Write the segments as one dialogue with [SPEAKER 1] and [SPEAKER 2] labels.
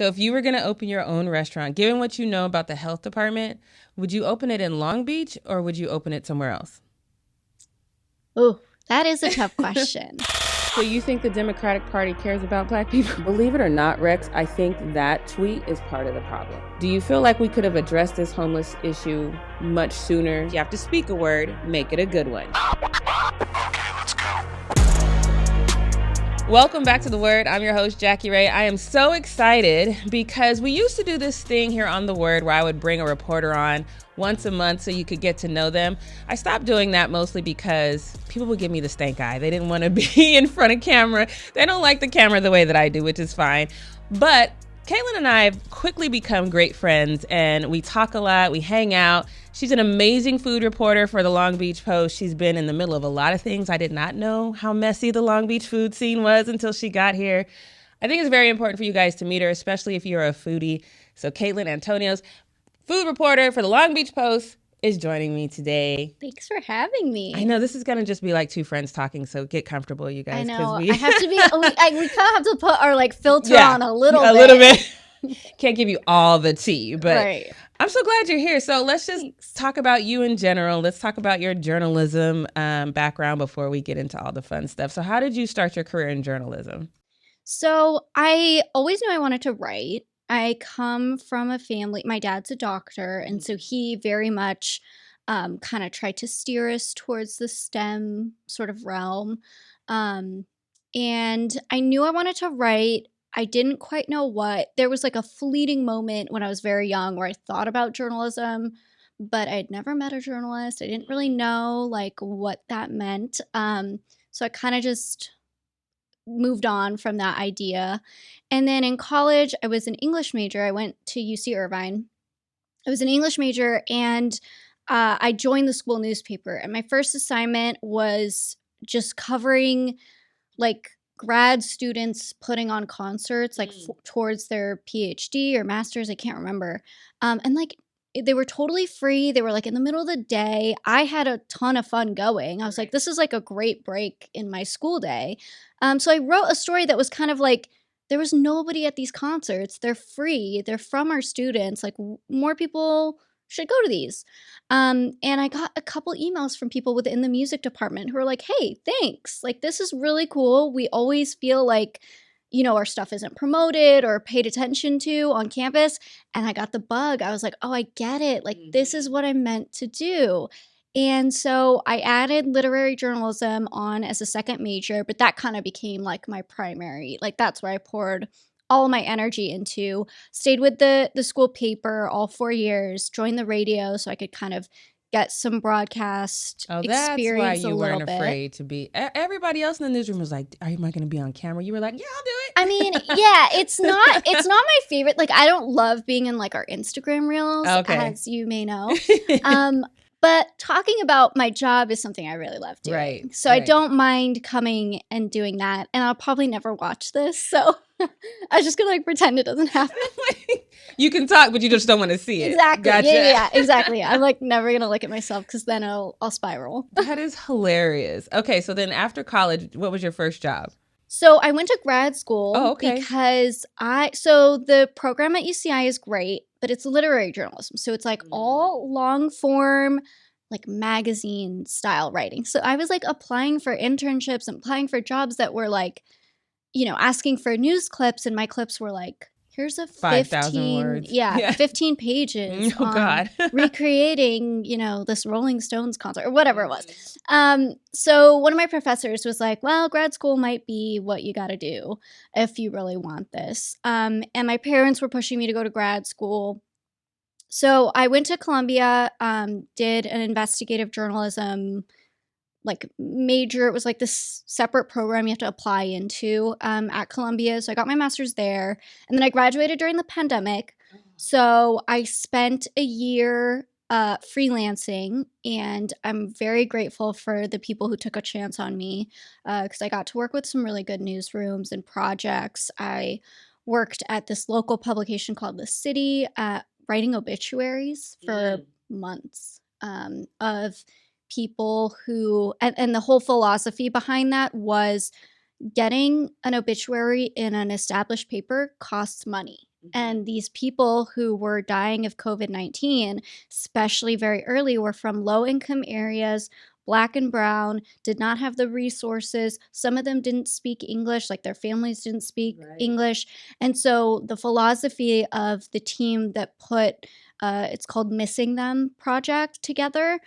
[SPEAKER 1] So if you were going to open your own restaurant, given what you know about the health department, would you open it in Long Beach or would you open it somewhere else?
[SPEAKER 2] Oh, that is a tough question.
[SPEAKER 1] So you think the Democratic Party cares about Black people? Believe it or not, Rex, I think that tweet is part of the problem. Do you feel like we could have addressed this homeless issue much sooner? You have to speak a word, make it a good one.
[SPEAKER 3] Okay, let's go.
[SPEAKER 1] Welcome back to The Word. I'm your host, Jackie Rae. I am so excited because we used to do this thing here on The Word where I would bring a reporter on once a month so you could get to know them. I stopped doing that mostly because people would give me the stank eye. They didn't want to be in front of camera. They don't like the camera the way that I do, which is fine. But Caitlin and I have quickly become great friends, and we talk a lot, we hang out. She's an amazing food reporter for the Long Beach Post. She's been in the middle of a lot of things. I did not know how messy the Long Beach food scene was until she got here. I think it's very important for you guys to meet her, especially if you're a foodie. So Caitlin Antonio's food reporter for the Long Beach Post is joining me today.
[SPEAKER 2] Thanks for having me.
[SPEAKER 1] I know this is going to just be like two friends talking, so get comfortable, you guys.
[SPEAKER 2] I know. I have to be, we kind of have to put our filter on a little
[SPEAKER 1] bit.
[SPEAKER 2] A
[SPEAKER 1] little bit. Can't give you all the tea, but
[SPEAKER 2] right.
[SPEAKER 1] I'm so glad you're here. So let's just talk about you in general. Let's talk about your journalism background before we get into all the fun stuff. So how did you start your career in journalism?
[SPEAKER 2] So I always knew I wanted to write. I come from a family, my dad's a doctor, and so he very much kind of tried to steer us towards the STEM sort of realm. And I knew I wanted to write. I didn't quite know what. There was like a fleeting moment when I was very young where I thought about journalism, but I'd never met a journalist. I didn't really know like what that meant. So I kind of just moved on from that idea. And then in college, I was an English major. I went to UC Irvine. I was an English major, and I joined the school newspaper. And my first assignment was just covering like grad students putting on concerts like towards their PhD or master's. I can't remember. And like they were totally free. They were like in the middle of the day. I had a ton of fun going. I was like, this is like a great break in my school day. So I wrote a story that was kind of like, there was nobody at these concerts. They're free. They're from our students. Like more people should go to these. And I got a couple emails from people within the music department who were like, hey, thanks. Like, this is really cool. We always feel like, you know, our stuff isn't promoted or paid attention to on campus. And I got the bug. I was like, oh, I get it. Like, this is what I'm meant to do. And so I added literary journalism on as a second major, but that kind of became like my primary. Like, that's where I poured all of my energy into. Stayed with the school paper all 4 years, joined the radio so I could kind of get some broadcast experience.
[SPEAKER 1] That's why you weren't afraid to be. Everybody else in the newsroom was like, "Are you not going to be on camera?" You were like, "Yeah, I'll do it."
[SPEAKER 2] I mean, yeah, it's not my favorite. Like, I don't love being in like our Instagram reels, as you may know. But talking about my job is something I really love doing.
[SPEAKER 1] Right.
[SPEAKER 2] So I don't mind coming and doing that. And I'll probably never watch this. So I was just going to like pretend it doesn't happen.
[SPEAKER 1] You can talk, but you just don't want to see it.
[SPEAKER 2] Exactly.
[SPEAKER 1] Gotcha.
[SPEAKER 2] Yeah, exactly. I'm like never going to look at myself because then I'll spiral.
[SPEAKER 1] That is hilarious. Okay. So then after college, what was your first job?
[SPEAKER 2] So I went to grad school because so the program at UCI is great, but it's literary journalism. So it's like all long form, like magazine style writing. So I was like applying for internships and applying for jobs that were like, you know, asking for news clips, and my clips were like, here's a
[SPEAKER 1] 5,000 words.
[SPEAKER 2] Yeah, 15 pages on recreating, you know, this Rolling Stones concert or whatever it was. So one of my professors was like, well, grad school might be what you got to do if you really want this. And my parents were pushing me to go to grad school. So I went to Columbia, did an investigative journalism like major. It was like this separate program you have to apply into at Columbia. So I got my master's there, and then I graduated during the pandemic. So I spent a year freelancing, and I'm very grateful for the people who took a chance on me because I got to work with some really good newsrooms and projects. I worked at this local publication called The City, writing obituaries for months of people who, and the whole philosophy behind that was getting an obituary in an established paper costs money. And these people who were dying of COVID-19, especially very early, were from low-income areas, Black and brown, did not have the resources. Some of them didn't speak English, like their families didn't speak English. And so the philosophy of the team that put, it's called Missing Them Project together,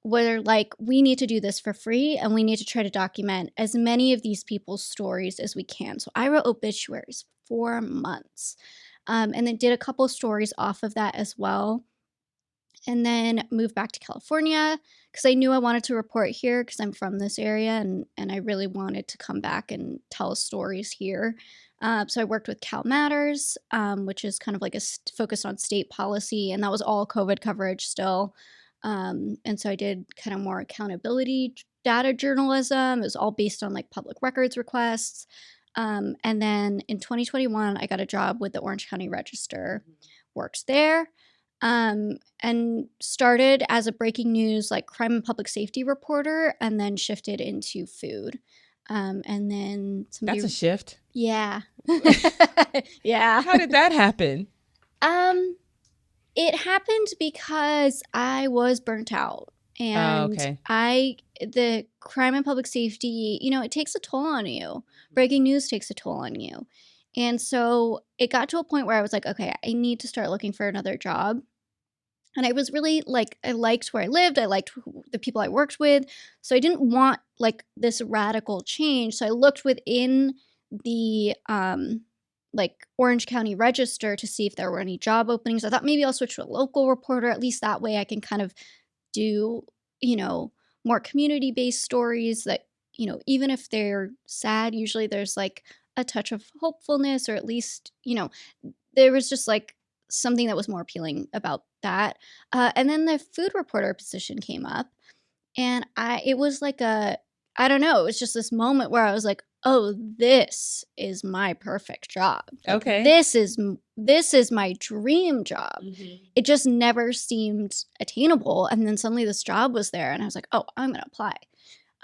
[SPEAKER 2] where like, we need to do this for free and we need to try to document as many of these people's stories as we can. So I wrote obituaries 4 months, and then did a couple stories off of that as well. And then moved back to California because I knew I wanted to report here because I'm from this area, and I really wanted to come back and tell stories here. So I worked with Cal Matters, which is kind of like a focus on state policy, and that was all COVID coverage still. And so I did kind of more accountability data journalism. It was all based on like public records requests. And then in 2021, I got a job with the Orange County Register, worked there, and started as a breaking news, like crime and public safety reporter, and then shifted into food. And then
[SPEAKER 1] That's a shift.
[SPEAKER 2] Yeah. Yeah.
[SPEAKER 1] How did that happen?
[SPEAKER 2] It happened because I was burnt out. And the crime and public safety, you know, it takes a toll on you. Breaking news takes a toll on you. And so it got to a point where I was like, okay, I need to start looking for another job. And I was really like, I liked where I lived. I liked the people I worked with. So I didn't want like this radical change. So I looked within the like Orange County Register to see if there were any job openings. I thought maybe I'll switch to a local reporter. At least that way I can kind of do, you know, more community-based stories that, you know, even if they're sad, usually there's like a touch of hopefulness, or at least, you know, there was just like something that was more appealing about that. And then the food reporter position came up, and it was like I don't know, it was just this moment where I was like, oh, this is my perfect job. Like,
[SPEAKER 1] okay.
[SPEAKER 2] This is my dream job. Mm-hmm. It just never seemed attainable. And then suddenly this job was there, and I was like, oh, I'm going to apply.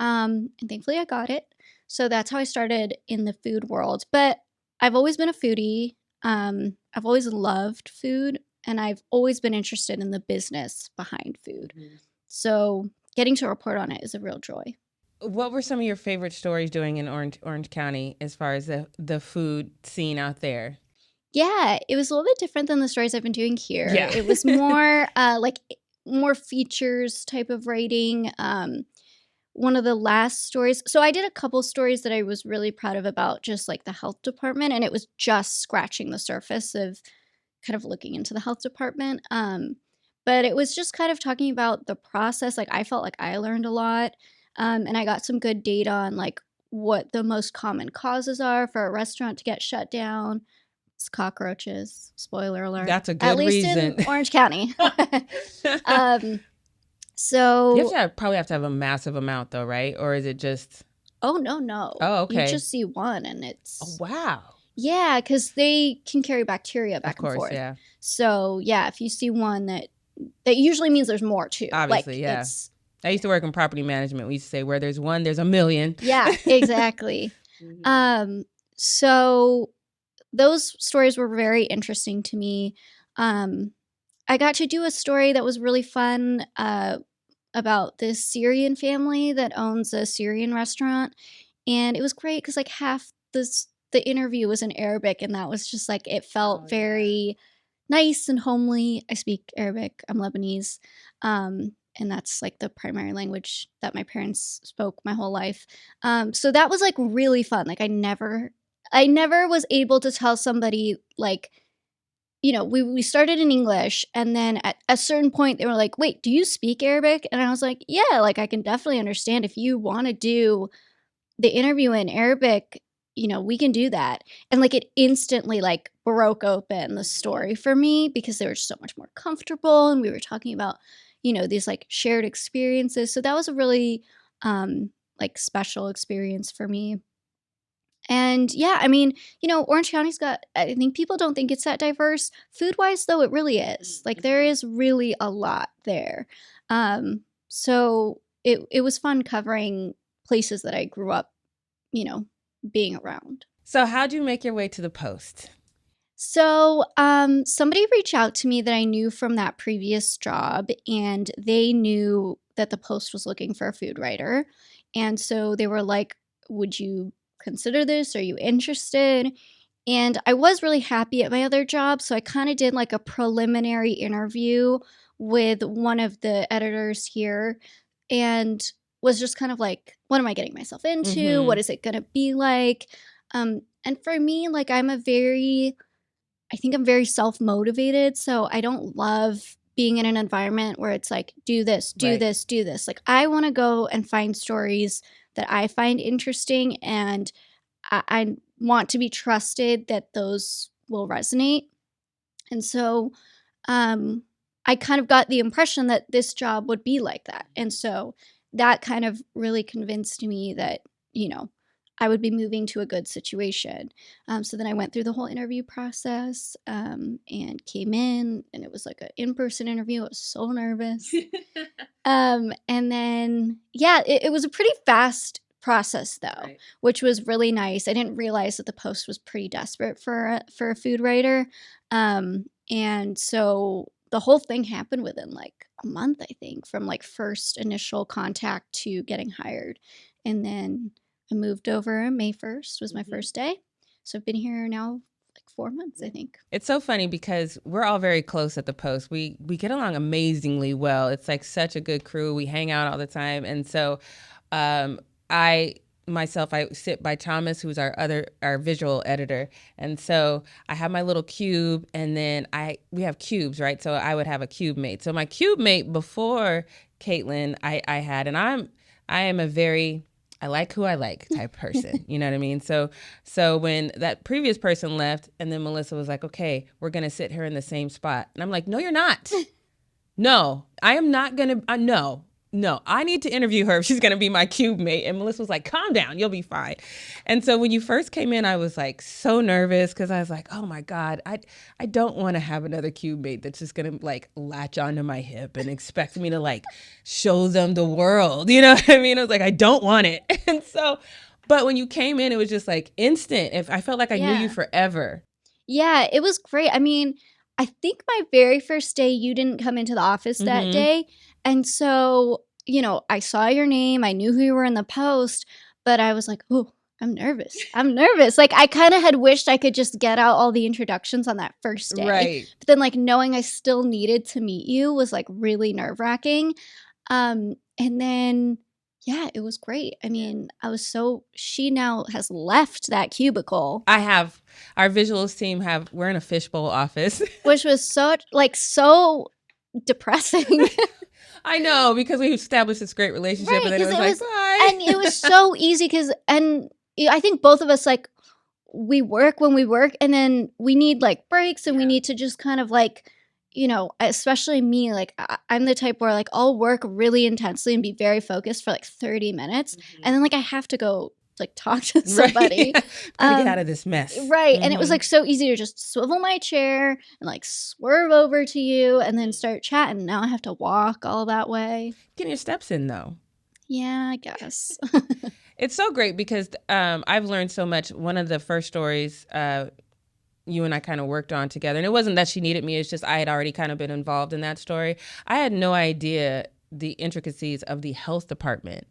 [SPEAKER 2] And thankfully I got it. So that's how I started in the food world. But I've always been a foodie. I've always loved food, and I've always been interested in the business behind food. Mm-hmm. So getting to report on it is a real joy.
[SPEAKER 1] What were some of your favorite stories doing in Orange County as far as the food scene out there?
[SPEAKER 2] Yeah, it was a little bit different than the stories I've been doing here.
[SPEAKER 1] Yeah.
[SPEAKER 2] It was more like more features type of writing. One of the last stories, so I did a couple stories that I was really proud of about just like the health department, and it was just scratching the surface of kind of looking into the health department. But it was just kind of talking about the process. Like I felt like I learned a lot. And I got some good data on like what the most common causes are for a restaurant to get shut down. It's cockroaches. Spoiler alert.
[SPEAKER 1] That's a good reason.
[SPEAKER 2] At least in Orange County. So
[SPEAKER 1] you probably have to have a massive amount though, right? Or is it just?
[SPEAKER 2] Oh, no.
[SPEAKER 1] Oh, okay.
[SPEAKER 2] You just see one, and it's.
[SPEAKER 1] Oh, wow.
[SPEAKER 2] Yeah, because they can carry bacteria back and forth.
[SPEAKER 1] Yeah.
[SPEAKER 2] So yeah, if you see one that usually means there's more too.
[SPEAKER 1] Obviously,
[SPEAKER 2] like,
[SPEAKER 1] yeah. I used to work in property management. We used to say where there's one, there's a million.
[SPEAKER 2] Yeah, exactly. Mm-hmm. So those stories were very interesting to me. I got to do a story that was really fun about this Syrian family that owns a Syrian restaurant. And it was great because like half the interview was in Arabic, and that was just like, it felt very nice and homely. I speak Arabic. I'm Lebanese. And that's like the primary language that my parents spoke my whole life. So that was like really fun. Like I never was able to tell somebody like, you know, we started in English, and then at a certain point they were like, wait, do you speak Arabic? And I was like, yeah, like I can definitely understand if you want to do the interview in Arabic, you know, we can do that. And like it instantly like broke open the story for me because they were so much more comfortable, and we were talking about, you know, these like shared experiences. So that was a really like special experience for me. And yeah, I mean, you know, Orange County's got, I think people don't think it's that diverse. Food-wise, though, it really is. Like there is really a lot there. So it was fun covering places that I grew up, you know, being around.
[SPEAKER 1] So how'd you make your way to the Post?
[SPEAKER 2] So, somebody reached out to me that I knew from that previous job, and they knew that the Post was looking for a food writer. And so they were like, would you consider this? Are you interested? And I was really happy at my other job, so I kind of did like a preliminary interview with one of the editors here and was just kind of like, what am I getting myself into? What is it going to be like? And for me, like, I think I'm very self-motivated, so I don't love being in an environment where it's like, do this, do
[SPEAKER 1] Right.
[SPEAKER 2] this, do this. Like, I want to go and find stories that I find interesting, and I want to be trusted that those will resonate. And so I kind of got the impression that this job would be like that. And so that kind of really convinced me that, you know, I would be moving to a good situation. So then I went through the whole interview process and came in, and it was like an in-person interview. I was so nervous. And then, yeah, it was a pretty fast process though,
[SPEAKER 1] Right.
[SPEAKER 2] which was really nice. I didn't realize that the Post was pretty desperate for a food writer. And so the whole thing happened within like a month, I think, from like first initial contact to getting hired. And then I moved over May 1st was my first day. So I've been here now like 4 months, I think.
[SPEAKER 1] It's so funny because we're all very close at the Post. We get along amazingly well. It's like such a good crew. We hang out all the time. And so I sit by Thomas, who's our visual editor. And so I have my little cube, and then we have cubes, right? So I would have a cube mate. So my cube mate before Caitlin, I had, and I am a very I like who I like type person. You know what I mean? So when that previous person left, and then Melissa was like, okay, we're going to sit her in the same spot. And I'm like, no, you're not. No, I am not going to. No, I need to interview her if she's going to be my cube mate. And Melissa was like, calm down, you'll be fine. And so when you first came in, I was like so nervous because I was like, oh my God, I don't want to have another cube mate that's just going to like latch onto my hip and expect me to like show them the world. You know what I mean? I was like, I don't want it. And so, but when you came in, it was just like instant. I felt like I knew you forever.
[SPEAKER 2] Yeah, it was great. I mean, I think my very first day, you didn't come into the office that day. And so, you know, I saw your name. I knew who you were in the Post, but I was like, oh, I'm nervous. I'm nervous. Like, I kind of had wished I could just get out all the introductions on that first day.
[SPEAKER 1] Right.
[SPEAKER 2] But then, like, knowing I still needed to meet you was, like, really nerve-wracking. And then, yeah, it was great. I mean, she now has left that cubicle.
[SPEAKER 1] Our visuals team we're in a fishbowl office.
[SPEAKER 2] Which was so depressing.
[SPEAKER 1] I know, because we established this great relationship,
[SPEAKER 2] Right,
[SPEAKER 1] and then it was like, bye.
[SPEAKER 2] and it was so easy and I think both of us, like, we work when we work, and then we need like breaks, and we need to just kind of like, you know, especially me, like I'm the type where like I'll work really intensely and be very focused for like 30 minutes, and then like I have to go like talk to somebody.
[SPEAKER 1] Right. Gotta get out of this mess.
[SPEAKER 2] Right. And it was like so easy to just swivel my chair and like swerve over to you and then start chatting. Now I have to walk all that way.
[SPEAKER 1] Getting your steps in though.
[SPEAKER 2] Yeah, I guess.
[SPEAKER 1] It's so great because I've learned so much. One of the first stories you and I kind of worked on together, and it wasn't that she needed me, it's just I had already kind of been involved in that story. I had no idea the intricacies of the health department.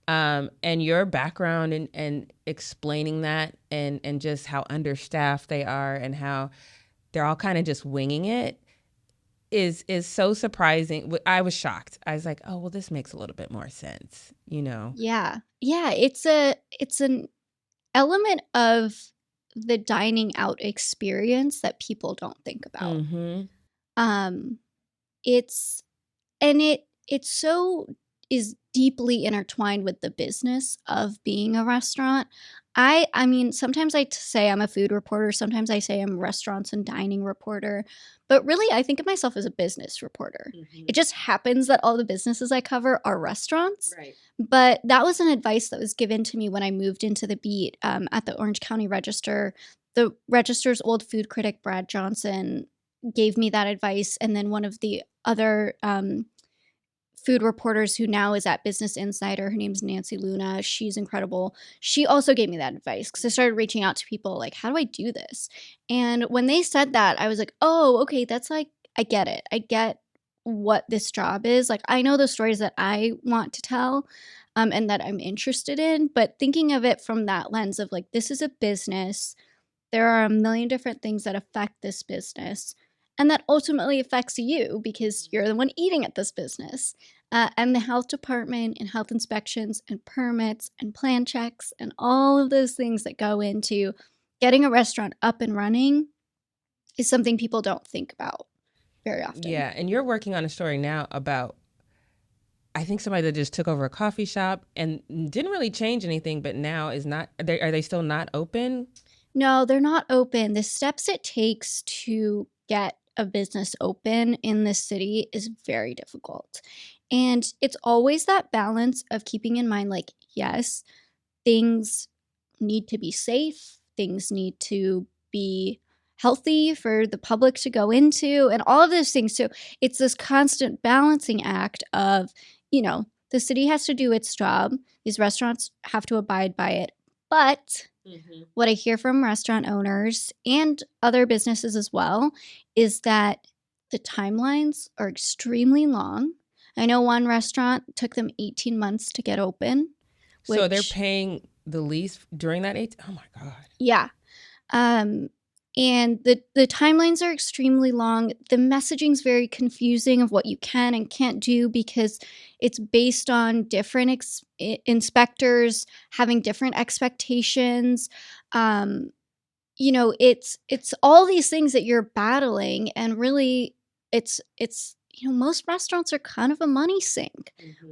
[SPEAKER 1] And your background and explaining that and just how understaffed they are and how they're all kind of just winging it is so surprising. I was shocked. I was like, oh, well, this makes a little bit more sense, you know?
[SPEAKER 2] Yeah. Yeah. It's an element of the dining out experience that people don't think about. It's so is deeply intertwined with the business of being a restaurant. I mean, sometimes I say I'm a food reporter, sometimes I say I'm a restaurants and dining reporter, but really I think of myself as a business reporter. It just happens that all the businesses I cover are restaurants.
[SPEAKER 1] Right.
[SPEAKER 2] But that was an advice that was given to me when I moved into the beat at the Orange County Register. The Register's old food critic, Brad Johnson, gave me that advice. And then one of the other food reporters who now is at Business Insider. Her name's Nancy Luna. She's incredible. She also gave me that advice because I started reaching out to people like, how do I do this? And when they said that, I was like, oh, okay, that's like, I get it. I get what this job is. Like, I know the stories that I want to tell and that I'm interested in, but thinking of it from that lens of like, this is a business. There are a million different things that affect this business. And that ultimately affects you because you're the one eating at this business. And the health department and health inspections and permits and plan checks and all of those things that go into getting a restaurant up and running is something people don't think about very often.
[SPEAKER 1] Yeah, and you're working on a story now about, I think, somebody that just took over a coffee shop and didn't really change anything, but now is not, are they still not open?
[SPEAKER 2] No, they're not open. The steps it takes to get a business open in this city is very difficult. And it's always that balance of keeping in mind, like, yes, things need to be safe, things need to be healthy for the public to go into, and all of those things. So it's this constant balancing act of, the city has to do its job. These restaurants have to abide by it. But what I hear from restaurant owners and other businesses as well is that the timelines are extremely long. I know one restaurant took them 18 months to get open.
[SPEAKER 1] So they're paying the lease during that 18? Oh my God.
[SPEAKER 2] Yeah. And the timelines are extremely long. The messaging's very confusing of what you can and can't do because it's based on different inspectors having different expectations. It's all these things that you're battling, and really, it's most restaurants are kind of a money sink.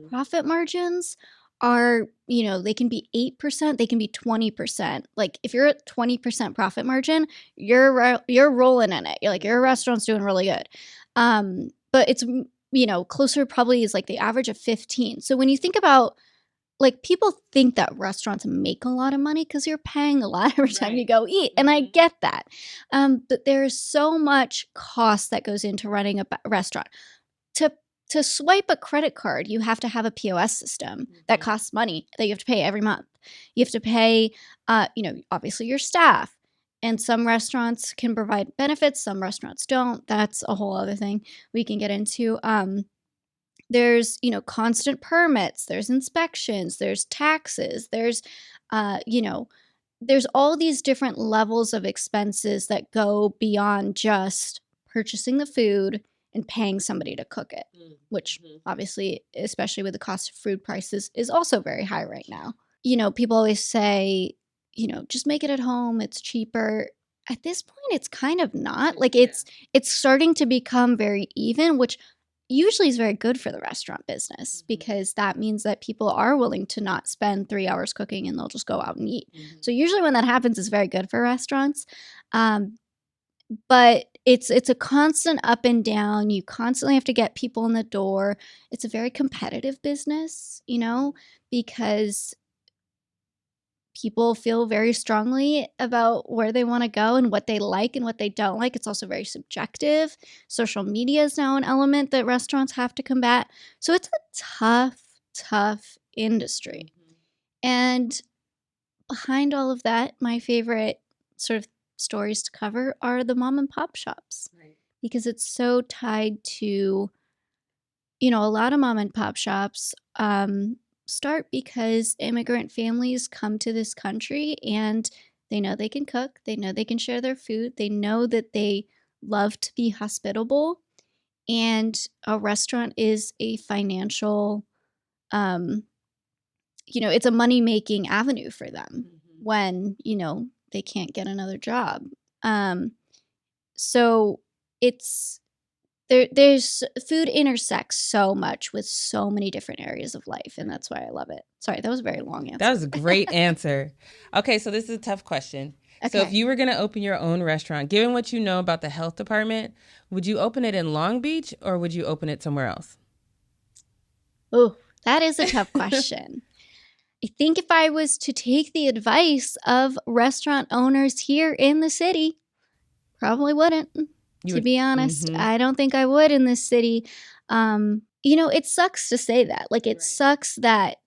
[SPEAKER 2] Profit margins are, they can be 8%, they can be 20%. Like if you're at 20% profit margin, you're rolling in it. You're like, your restaurant's doing really good. But it's, closer probably is like the average of 15. So when you think about, like, people think that restaurants make a lot of money because you're paying a lot every time you go eat. And I get that. But there's so much cost that goes into running a restaurant. To swipe a credit card, you have to have a POS system that costs money that you have to pay every month. You have to pay, obviously your staff. And some restaurants can provide benefits, some restaurants don't. That's a whole other thing we can get into. There's, constant permits, there's inspections, there's taxes, there's all these different levels of expenses that go beyond just purchasing the food and paying somebody to cook it, which obviously, especially with the cost of food prices, is also very high right now. People always say, just make it at home, it's cheaper. At this point, it's kind of not. Like it's starting to become very even, which usually is very good for the restaurant business because that means that people are willing to not spend 3 hours cooking and they'll just go out and eat. So usually when that happens, it's very good for restaurants. But it's a constant up and down. You constantly have to get people in the door. It's a very competitive business, because people feel very strongly about where they want to go and what they like and what they don't like. It's also very subjective. Social media is now an element that restaurants have to combat. So it's a tough industry. And behind all of that, my favorite sort of stories to cover are the mom and pop shops, because it's so tied to, a lot of mom and pop shops start because immigrant families come to this country and they know they can cook, they know they can share their food, they know that they love to be hospitable, and a restaurant is a financial, it's a money-making avenue for them when, they can't get another job. So it's there's food intersects so much with so many different areas of life, and that's why I love it. Sorry, that was a very long answer.
[SPEAKER 1] That was a great answer. Okay, so this is a tough question. Okay. So if you were going to open your own restaurant, given what you know about the health department, would you open it in Long Beach or would you open it somewhere else?
[SPEAKER 2] Oh, that is a tough question. I think if I was to take the advice of restaurant owners here in the city, probably wouldn't. To be honest, I don't think I would in this city. It sucks to say that. Like, it sucks that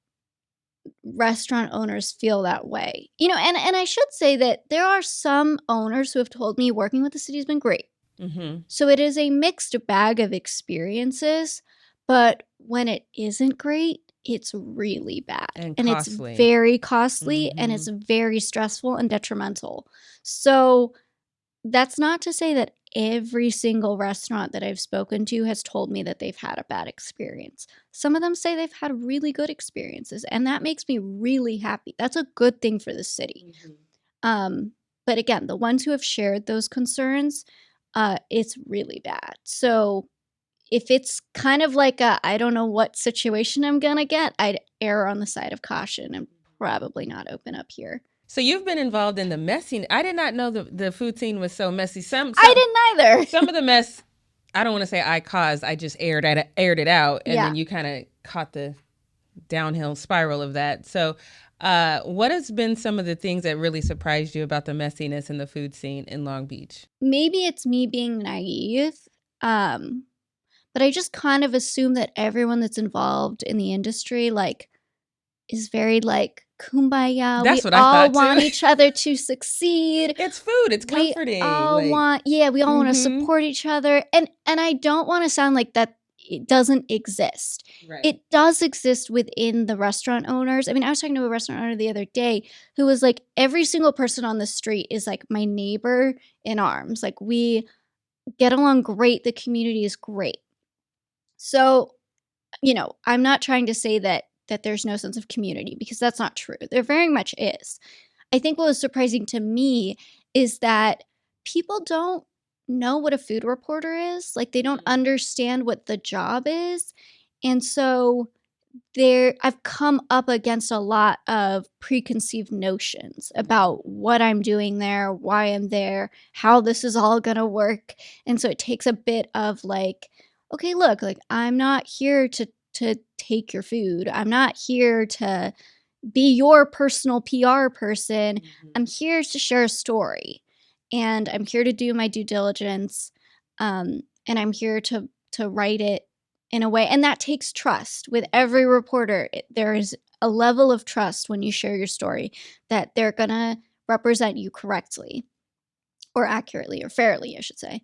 [SPEAKER 2] restaurant owners feel that way. And I should say that there are some owners who have told me working with the city has been great.
[SPEAKER 1] Mm-hmm.
[SPEAKER 2] So it is a mixed bag of experiences, but when it isn't great, it's really bad.
[SPEAKER 1] And
[SPEAKER 2] it's
[SPEAKER 1] costly.
[SPEAKER 2] very costly, and it's very stressful and detrimental. So that's not to say that every single restaurant that I've spoken to has told me that they've had a bad experience. Some of them say they've had really good experiences, and that makes me really happy. That's a good thing for the city. But again, the ones who have shared those concerns, it's really bad. So if it's kind of like I don't know what situation I'm gonna get, I'd err on the side of caution and probably not open up here.
[SPEAKER 1] So you've been involved in the messy. I did not know the food scene was so messy.
[SPEAKER 2] I didn't either.
[SPEAKER 1] Some of the mess, I don't want to say I caused. I just aired it out, and
[SPEAKER 2] Yeah.
[SPEAKER 1] then you kind of caught the downhill spiral of that. So, what has been some of the things that really surprised you about the messiness in the food scene in Long Beach?
[SPEAKER 2] Maybe it's me being naive, but I just kind of assume that everyone that's involved in the industry is very kumbaya.
[SPEAKER 1] That's
[SPEAKER 2] we
[SPEAKER 1] what I
[SPEAKER 2] all
[SPEAKER 1] thought, too.
[SPEAKER 2] want each other to succeed.
[SPEAKER 1] It's food. It's comforting.
[SPEAKER 2] We all want to support each other, and I don't want to sound like that it doesn't exist.
[SPEAKER 1] Right.
[SPEAKER 2] It does exist within the restaurant owners. I mean, I was talking to a restaurant owner the other day who was like, every single person on the street is like my neighbor in arms. Like, we get along great. The community is great. So, I'm not trying to say that there's no sense of community, because that's not true. There very much is. I think what was surprising to me is that people don't know what a food reporter is. Like, they don't understand what the job is. And so I've come up against a lot of preconceived notions about what I'm doing there, why I'm there, how this is all going to work. And so it takes a bit of okay, look, I'm not here to take your food. I'm not here to be your personal PR person. I'm here to share a story, and I'm here to do my due diligence. And I'm here to write it in a way, and that takes trust. With every reporter, there is a level of trust when you share your story that they're gonna represent you correctly, or accurately, or fairly, I should say.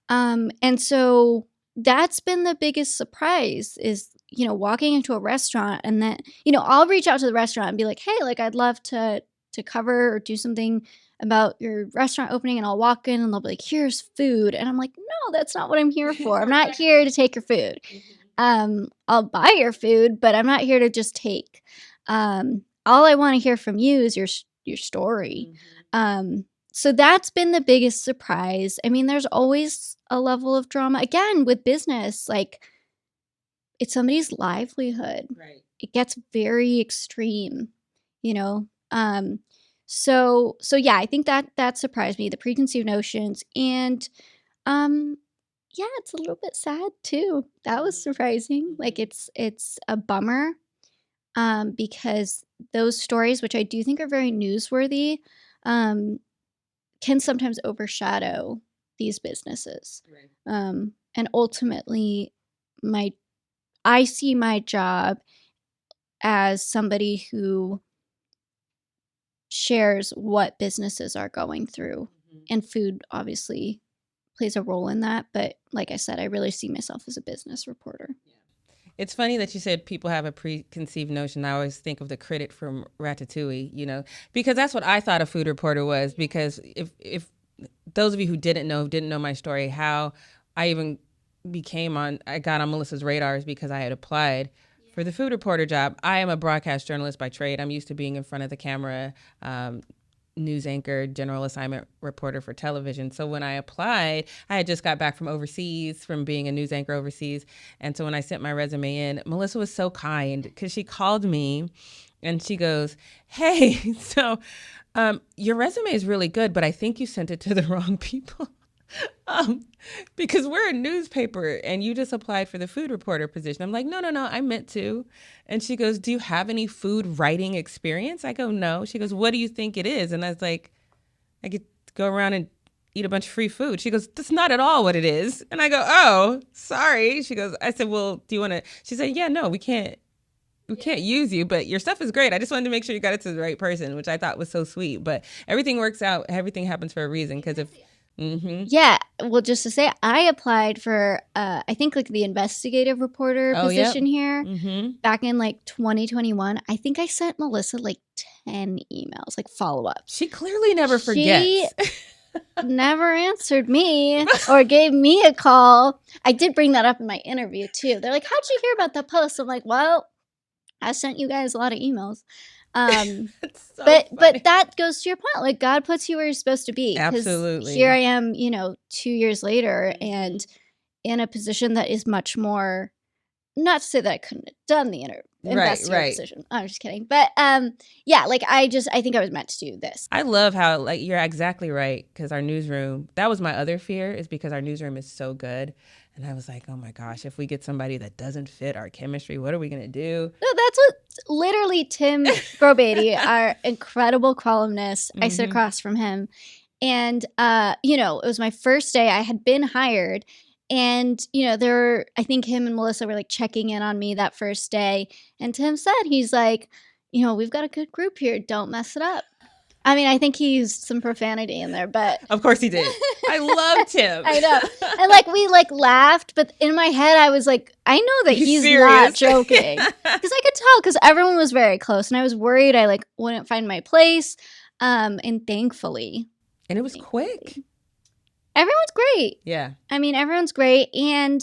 [SPEAKER 2] And so that's been the biggest surprise is, walking into a restaurant, and then, I'll reach out to the restaurant and be like, hey, I'd love to cover or do something about your restaurant opening, and I'll walk in and they'll be like, here's food. And I'm like, no, that's not what I'm here for. I'm not here to take your food. I'll buy your food, but I'm not here to just take. All I want to hear from you is your story. So that's been the biggest surprise. I mean, there's always a level of drama. Again, with business, it's somebody's livelihood.
[SPEAKER 1] Right.
[SPEAKER 2] It gets very extreme, So yeah, I think that surprised me, the preconceived notions. And yeah, it's a little bit sad too. That was surprising. It's a bummer, because those stories, which I do think are very newsworthy, can sometimes overshadow these businesses.
[SPEAKER 1] Right.
[SPEAKER 2] And ultimately, I see my job as somebody who shares what businesses are going through, and food obviously plays a role in that. But like I said, I really see myself as a business reporter.
[SPEAKER 1] It's funny that you said people have a preconceived notion. I always think of the critic from Ratatouille, because that's what I thought a food reporter was. Because if those of you who didn't know my story, how I even I got on Melissa's radars because I had applied for the food reporter job. I am a broadcast journalist by trade. I'm used to being in front of the camera, news anchor, general assignment reporter for television. So when I applied, I had just got back from overseas, from being a news anchor overseas. And so when I sent my resume in, Melissa was so kind because she called me and she goes, hey, so your resume is really good, but I think you sent it to the wrong people. Because we're a newspaper and you just applied for the food reporter position. I'm like, no, I meant to. And she goes, do you have any food writing experience? I go, no. She goes, what do you think it is? And I was like, I could go around and eat a bunch of free food. She goes, that's not at all what it is. And I go, oh, sorry. She goes, I said, well, do you want to? She said, yeah, no, we can't use you, but your stuff is great. I just wanted to make sure you got it to the right person, which I thought was so sweet. But everything works out. Everything happens for a reason. Because if
[SPEAKER 2] Yeah, well, just to say, I applied for, I think like the investigative reporter position here back in like 2021. I think I sent Melissa like 10 emails, like follow-ups.
[SPEAKER 1] She clearly never forgets.
[SPEAKER 2] Never answered me or gave me a call. I did bring that up in my interview too. They're like, how'd you hear about that post? I'm like, well, I sent you guys a lot of emails. So but that goes to your point. Like, God puts you where you're supposed to be.
[SPEAKER 1] Absolutely.
[SPEAKER 2] Here I am, 2 years later and in a position that is much more, not to say that I couldn't have done the investigative position. I'm just kidding. But yeah, like I think I was meant to do this.
[SPEAKER 1] I love how, like, you're exactly right. Because our newsroom, that was my other fear, is because our newsroom is so good. And I was like, oh my gosh, if we get somebody that doesn't fit our chemistry, what are we going to do?
[SPEAKER 2] No, that's what literally Tim Grobady, our incredible columnist, I sit across from him. And, it was my first day. I had been hired. And, I think him and Melissa were like checking in on me that first day. And Tim said, he's like, we've got a good group here. Don't mess it up. I mean, I think he used some profanity in there, but
[SPEAKER 1] of course he did. I loved him.
[SPEAKER 2] I know. And we laughed, but in my head I was like, I know that he's
[SPEAKER 1] serious.
[SPEAKER 2] Not joking. Because I could tell, because everyone was very close and I was worried I wouldn't find my place. And thankfully.
[SPEAKER 1] And it was quick.
[SPEAKER 2] Everyone's great.
[SPEAKER 1] Yeah.
[SPEAKER 2] I mean, everyone's great. And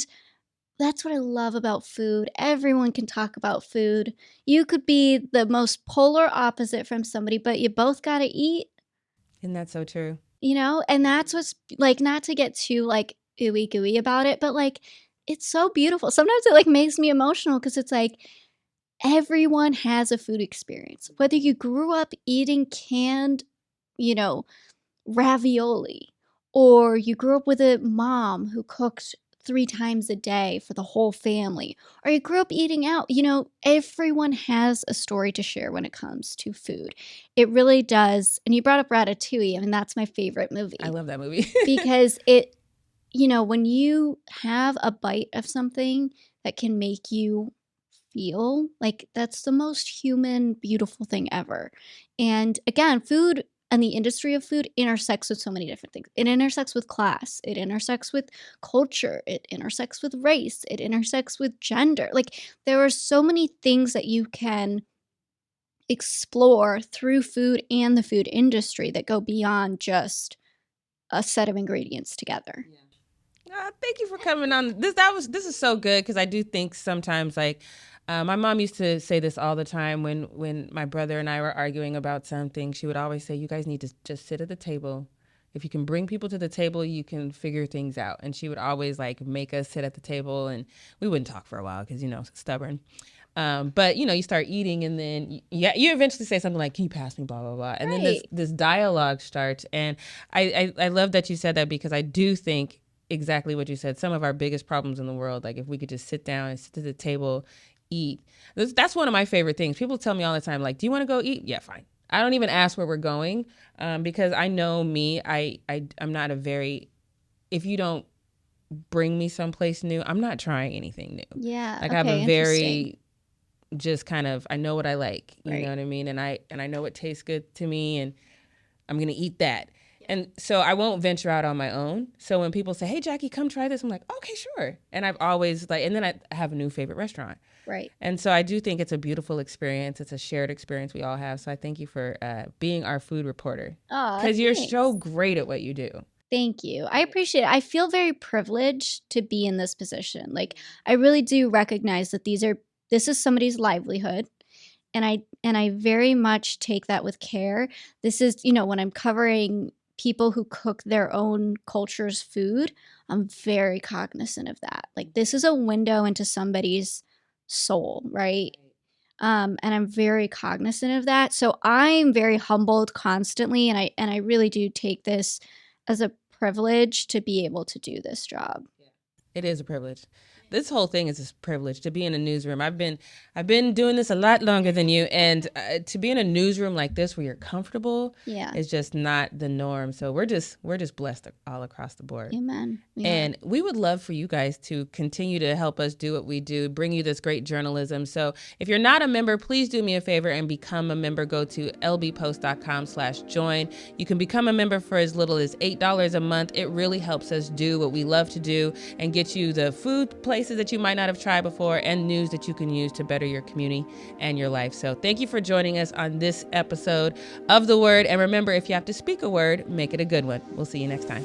[SPEAKER 2] that's what I love about food. Everyone can talk about food. You could be the most polar opposite from somebody, but you both got to eat.
[SPEAKER 1] Isn't that so true?
[SPEAKER 2] And that's what's not to get too ooey gooey about it, but it's so beautiful. Sometimes it makes me emotional because it's everyone has a food experience. Whether you grew up eating canned, ravioli, or you grew up with a mom who cooked 3 times a day for the whole family, or you grew up eating out, everyone has a story to share when it comes to food. It really does. And you brought up Ratatouille. I mean, that's my favorite movie.
[SPEAKER 1] I love that movie.
[SPEAKER 2] Because it, when you have a bite of something that can make you feel that's the most human, beautiful thing ever. And again, food and the industry of food intersects with so many different things. It intersects with class. It intersects with culture. It intersects with race. It intersects with gender. There are so many things that you can explore through food and the food industry that go beyond just a set of ingredients together.
[SPEAKER 1] Yeah. Thank you for coming on. This is so good, because I do think sometimes my mom used to say this all the time when my brother and I were arguing about something. She would always say, you guys need to just sit at the table. If you can bring people to the table, you can figure things out. And she would always make us sit at the table, and we wouldn't talk for a while because, stubborn. But, you start eating, and then you eventually say something like, can you pass me, blah, blah, blah. And then this dialogue starts. And I love that you said that, because I do think exactly what you said. Some of our biggest problems in the world, if we could just sit down and sit at the table, eat. That's one of my favorite things. People tell me all the time, do you want to go eat? Yeah, fine. I don't even ask where we're going, because I know me. I'm not if you don't bring me someplace new, I'm not trying anything new.
[SPEAKER 2] Yeah.
[SPEAKER 1] I have a very just kind of, I know what I like. You know what I mean? And I know what tastes good to me, and I'm going to eat that. And so I won't venture out on my own. So when people say, hey, Jackie, come try this, I'm like, okay, sure. And I've always and then I have a new favorite restaurant.
[SPEAKER 2] Right.
[SPEAKER 1] And so I do think it's a beautiful experience. It's a shared experience we all have. So I thank you for being our food reporter. Because you're so great at what you do.
[SPEAKER 2] Thank you. I appreciate it. I feel very privileged to be in this position. I really do recognize that this is somebody's livelihood. And I very much take that with care. This is, when I'm covering people who cook their own culture's food, I'm very cognizant of that. This is a window into somebody's soul, right? And I'm very cognizant of that. So I'm very humbled constantly, and I really do take this as a privilege to be able to do this job.
[SPEAKER 1] It is a privilege. This whole thing is a privilege to be in a newsroom. I've been doing this a lot longer than you, and to be in a newsroom like this where you're comfortable is just not the norm. So we're just blessed all across the board.
[SPEAKER 2] Amen.
[SPEAKER 1] And we would love for you guys to continue to help us do what we do, bring you this great journalism. So if you're not a member, please do me a favor and become a member. Go to lbpost.com/join. You can become a member for as little as $8 a month. It really helps us do what we love to do and get you the food places that you might not have tried before and news that you can use to better your community and your life. So thank you for joining us on this episode of The Word. And remember, if you have to speak a word, make it a good one. We'll see you next time.